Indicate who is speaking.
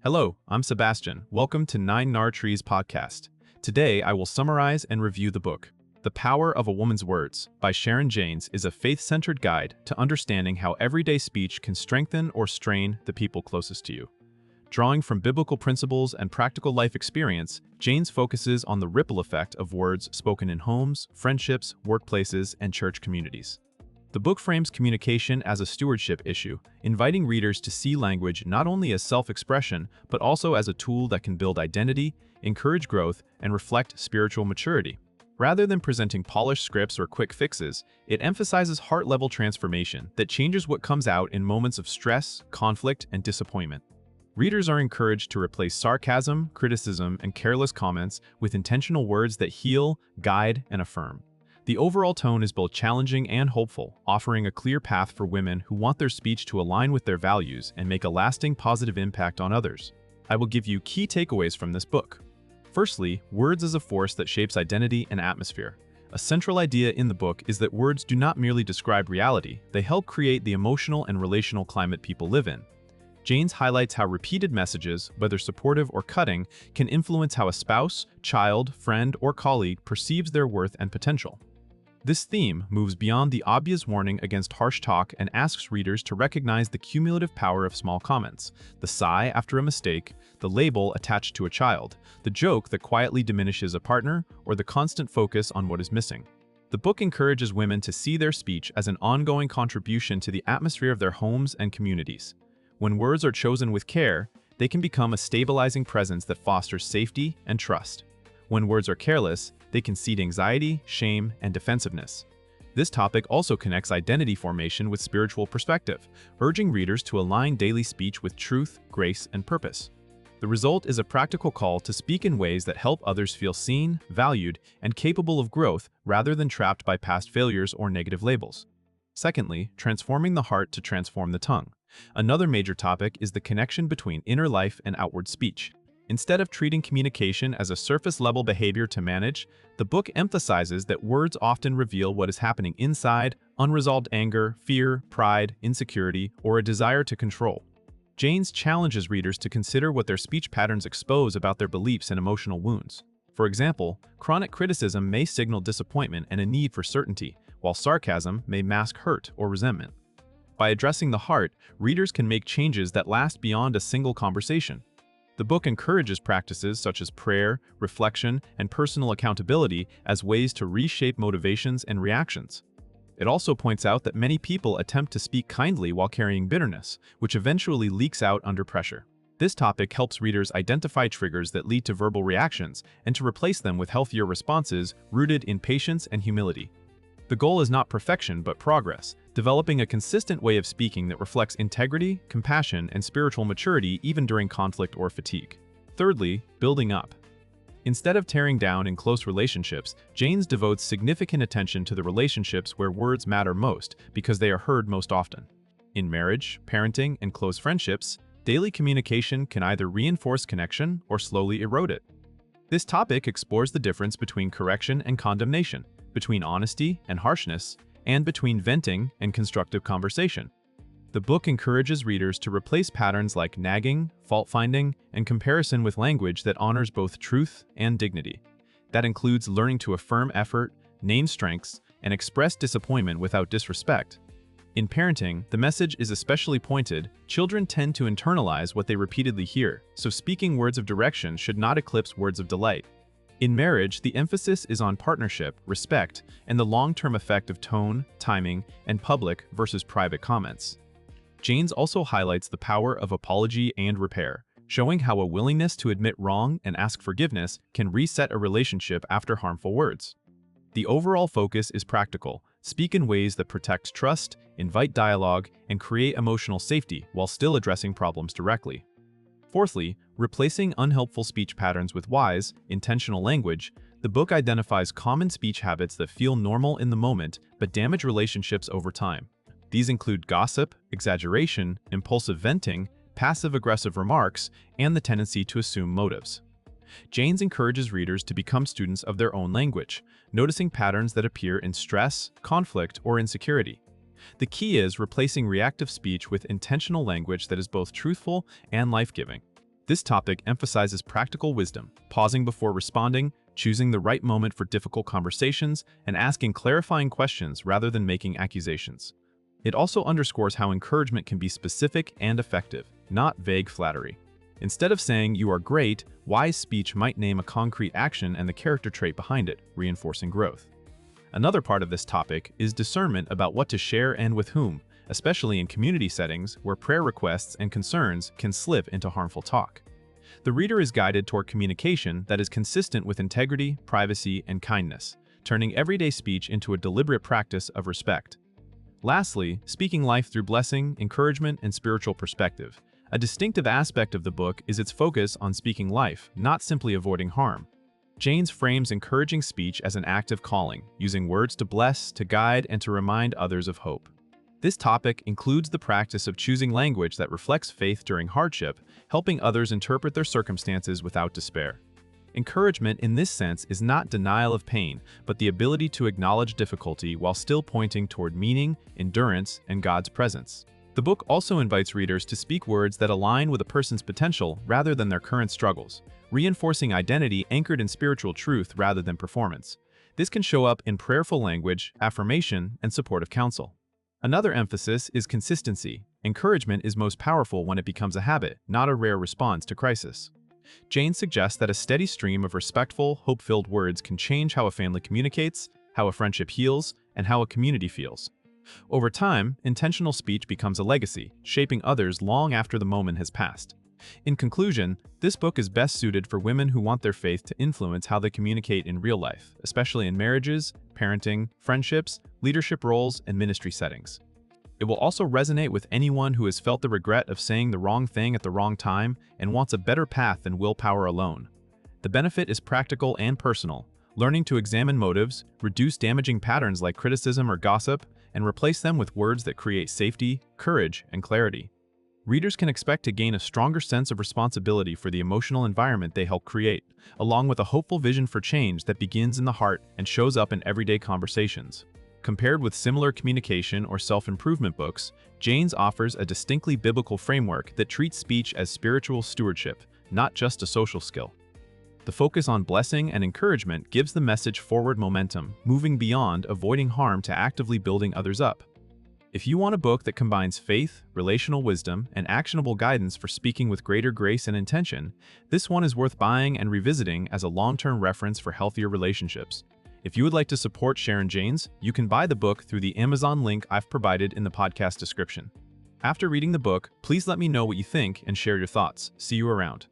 Speaker 1: Hello, I'm Sebastian. Welcome to Nine Nar Trees podcast. Today, I will summarize and review the book. The Power of a Woman's Words by Sharon Jaynes is a faith-centered guide to understanding how everyday speech can strengthen or strain the people closest to you. Drawing from biblical principles and practical life experience, Jaynes focuses on the ripple effect of words spoken in homes, friendships, workplaces, and church communities. The book frames communication as a stewardship issue, inviting readers to see language not only as self-expression, but also as a tool that can build identity, encourage growth, and reflect spiritual maturity. Rather than presenting polished scripts or quick fixes, it emphasizes heart-level transformation that changes what comes out in moments of stress, conflict, and disappointment. Readers are encouraged to replace sarcasm, criticism, and careless comments with intentional words that heal, guide, and affirm. The overall tone is both challenging and hopeful, offering a clear path for women who want their speech to align with their values and make a lasting positive impact on others. I will give you key takeaways from this book. Firstly, words as a force that shapes identity and atmosphere. A central idea in the book is that words do not merely describe reality, they help create the emotional and relational climate people live in. Jaynes highlights how repeated messages, whether supportive or cutting, can influence how a spouse, child, friend, or colleague perceives their worth and potential. This theme moves beyond the obvious warning against harsh talk and asks readers to recognize the cumulative power of small comments, the sigh after a mistake, the label attached to a child, the joke that quietly diminishes a partner, or the constant focus on what is missing. The book encourages women to see their speech as an ongoing contribution to the atmosphere of their homes and communities. When words are chosen with care, they can become a stabilizing presence that fosters safety and trust. When words are careless, they can seed anxiety, shame, and defensiveness. This topic also connects identity formation with spiritual perspective, urging readers to align daily speech with truth, grace, and purpose. The result is a practical call to speak in ways that help others feel seen, valued, and capable of growth rather than trapped by past failures or negative labels. Secondly, transforming the heart to transform the tongue. Another major topic is the connection between inner life and outward speech. Instead of treating communication as a surface-level behavior to manage, the book emphasizes that words often reveal what is happening inside: unresolved anger, fear, pride, insecurity, or a desire to control. Jaynes challenges readers to consider what their speech patterns expose about their beliefs and emotional wounds. For example, chronic criticism may signal disappointment and a need for certainty, while sarcasm may mask hurt or resentment. By addressing the heart, readers can make changes that last beyond a single conversation. The book encourages practices such as prayer, reflection, and personal accountability as ways to reshape motivations and reactions. It also points out that many people attempt to speak kindly while carrying bitterness, which eventually leaks out under pressure. This topic helps readers identify triggers that lead to verbal reactions and to replace them with healthier responses rooted in patience and humility. The goal is not perfection but progress, developing a consistent way of speaking that reflects integrity, compassion, and spiritual maturity even during conflict or fatigue. Thirdly, building up. Instead of tearing down in close relationships, Jaynes devotes significant attention to the relationships where words matter most because they are heard most often. In marriage, parenting, and close friendships, daily communication can either reinforce connection or slowly erode it. This topic explores the difference between correction and condemnation, between honesty and harshness, and between venting and constructive conversation. The book encourages readers to replace patterns like nagging, fault-finding, and comparison with language that honors both truth and dignity. That includes learning to affirm effort, name strengths, and express disappointment without disrespect. In parenting, the message is especially pointed. Children tend to internalize what they repeatedly hear, so speaking words of direction should not eclipse words of delight. In marriage, the emphasis is on partnership, respect, and the long-term effect of tone, timing, and public versus private comments. Jaynes also highlights the power of apology and repair, showing how a willingness to admit wrong and ask forgiveness can reset a relationship after harmful words. The overall focus is practical: speak in ways that protect trust, invite dialogue, and create emotional safety while still addressing problems directly. Fourthly, replacing unhelpful speech patterns with wise, intentional language. The book identifies common speech habits that feel normal in the moment but damage relationships over time. These include gossip, exaggeration, impulsive venting, passive-aggressive remarks, and the tendency to assume motives. Jaynes encourages readers to become students of their own language, noticing patterns that appear in stress, conflict, or insecurity. The key is replacing reactive speech with intentional language that is both truthful and life-giving. This topic emphasizes practical wisdom, pausing before responding, choosing the right moment for difficult conversations, and asking clarifying questions rather than making accusations. It also underscores how encouragement can be specific and effective, not vague flattery. Instead of saying, "You are great," wise speech might name a concrete action and the character trait behind it, reinforcing growth. Another part of this topic is discernment about what to share and with whom, especially in community settings where prayer requests and concerns can slip into harmful talk. The reader is guided toward communication that is consistent with integrity, privacy, and kindness, turning everyday speech into a deliberate practice of respect. Lastly, speaking life through blessing, encouragement, and spiritual perspective. A distinctive aspect of the book is its focus on speaking life, not simply avoiding harm. Jaynes frames encouraging speech as an active calling, using words to bless, to guide, and to remind others of hope. This topic includes the practice of choosing language that reflects faith during hardship, helping others interpret their circumstances without despair. Encouragement in this sense is not denial of pain, but the ability to acknowledge difficulty while still pointing toward meaning, endurance, and God's presence. The book also invites readers to speak words that align with a person's potential rather than their current struggles, reinforcing identity anchored in spiritual truth rather than performance. This can show up in prayerful language, affirmation, and supportive counsel. Another emphasis is consistency. Encouragement is most powerful when it becomes a habit, not a rare response to crisis. Jaynes suggests that a steady stream of respectful, hope-filled words can change how a family communicates, how a friendship heals, and how a community feels. Over time, intentional speech becomes a legacy, shaping others long after the moment has passed. In conclusion, this book is best suited for women who want their faith to influence how they communicate in real life, especially in marriages, parenting, friendships, leadership roles, and ministry settings. It will also resonate with anyone who has felt the regret of saying the wrong thing at the wrong time and wants a better path than willpower alone. The benefit is practical and personal, learning to examine motives, reduce damaging patterns like criticism or gossip, and replace them with words that create safety, courage, and clarity. Readers can expect to gain a stronger sense of responsibility for the emotional environment they help create, along with a hopeful vision for change that begins in the heart and shows up in everyday conversations. Compared with similar communication or self-improvement books, Jaynes offers a distinctly biblical framework that treats speech as spiritual stewardship, not just a social skill. The focus on blessing and encouragement gives the message forward momentum, moving beyond avoiding harm to actively building others up. If you want a book that combines faith, relational wisdom, and actionable guidance for speaking with greater grace and intention, this one is worth buying and revisiting as a long-term reference for healthier relationships. If you would like to support Sharon Jaynes, you can buy the book through the Amazon link I've provided in the podcast description. After reading the book, please let me know what you think and share your thoughts. See you around.